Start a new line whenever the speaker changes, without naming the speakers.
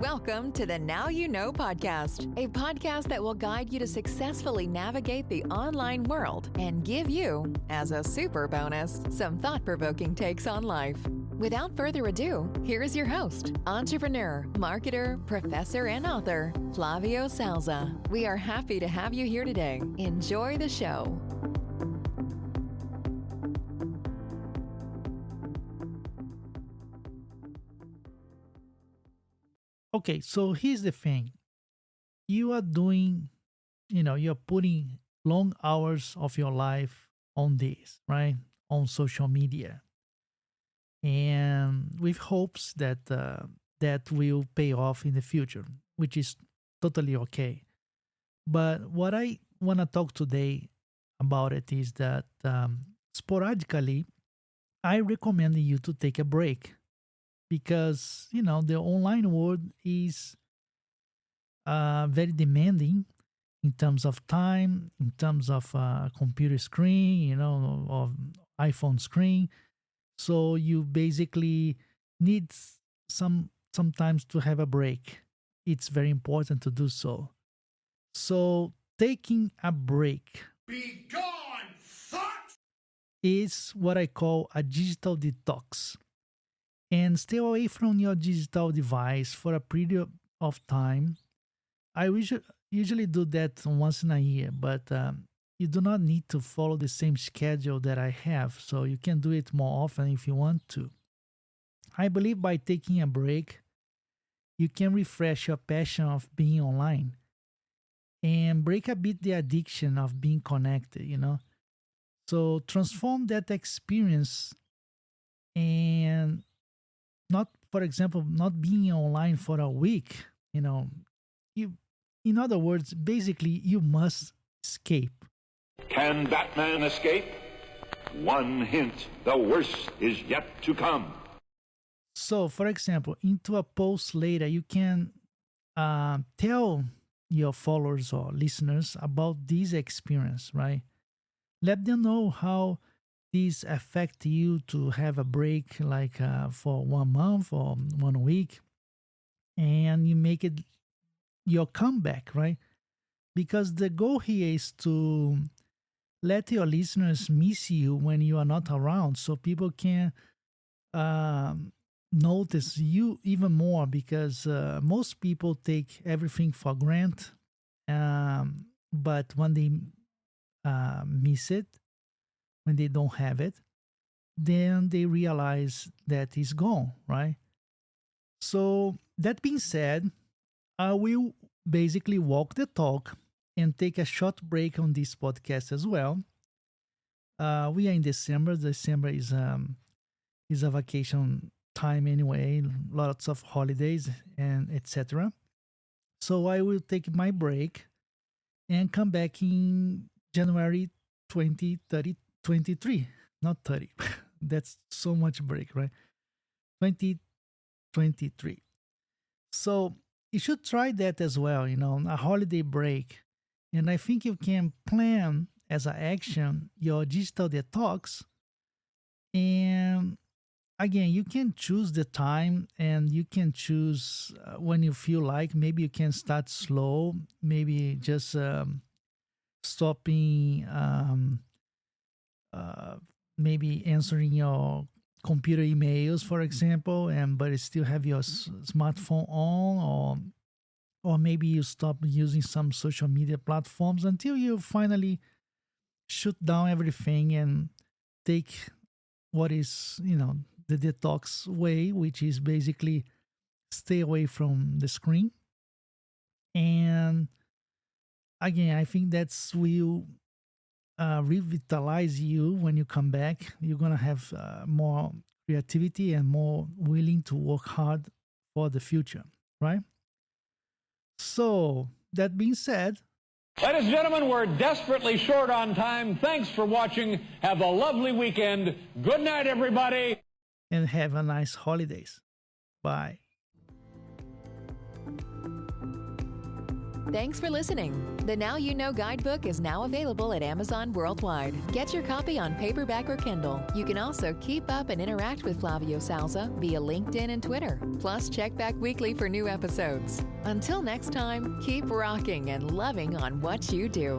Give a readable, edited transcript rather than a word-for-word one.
Welcome to the Now You Know podcast, a podcast that will guide you to successfully navigate the online world and give you, as a super bonus, some thought-provoking takes on life. Without further ado, here is your host, entrepreneur, marketer, professor, and author, Flavio Salza. We are happy to have you here today. Enjoy the show.
Okay, so here's the thing. You are doing, you're putting long hours of your life on this, right? On social media. And with hopes that that will pay off in the future, which is totally okay. But what I want to talk today about it is that sporadically, I recommend you to take a break because the online world is very demanding in terms of time, in terms of computer screen, of iPhone screen. So you basically need sometimes to have a break. It's very important to do so. So taking a break
Be gone, thought!
is what I call a digital detox. And stay away from your digital device for a period of time. I usually do that once in a year, but you do not need to follow the same schedule that I have, so you can do it more often if you want to. I believe by taking a break, you can refresh your passion of being online and break a bit the addiction of being connected, So transform that experience and not, for example, not being online for a week, in other words, basically you must escape.
Can Batman escape? One hint, the worst is yet to come.
So, for example, into a post later, you can tell your followers or listeners about this experience, right? Let them know how this affect you to have a break like for 1 month or 1 week, and you make it your comeback, right? Because the goal here is to let your listeners miss you when you are not around, so people can notice you even more, because most people take everything for granted, but when they miss it, when they don't have it, then they realize that it's gone, right? So that being said, I will basically walk the talk and take a short break on this podcast as well. We are in December. December is a vacation time anyway, lots of holidays and etc. So I will take my break and come back in January 2023, not 30. That's so much break, right? 2023. So you should try that as well, a holiday break. And I think you can plan as an action your digital detox. And again, you can choose the time and you can choose when you feel like. Maybe you can start slow, maybe just stopping, maybe answering your computer emails, for example, but you still have your smartphone on, or maybe you stop using some social media platforms until you finally shut down everything and take what is, the detox way, which is basically stay away from the screen. And again, I think that's will revitalize you when you come back. You're going to have more creativity and more willing to work hard for the future, right? So, that being said,
ladies and gentlemen, we're desperately short on time. Thanks for watching. Have a lovely weekend. Good night, everybody.
And have a nice holidays. Bye.
Thanks for listening. The Now You Know guidebook is now available at Amazon worldwide. Get your copy on paperback or Kindle. You can also keep up and interact with Flavio Salza via LinkedIn and Twitter. Plus, check back weekly for new episodes. Until next time, keep rocking and loving on what you do.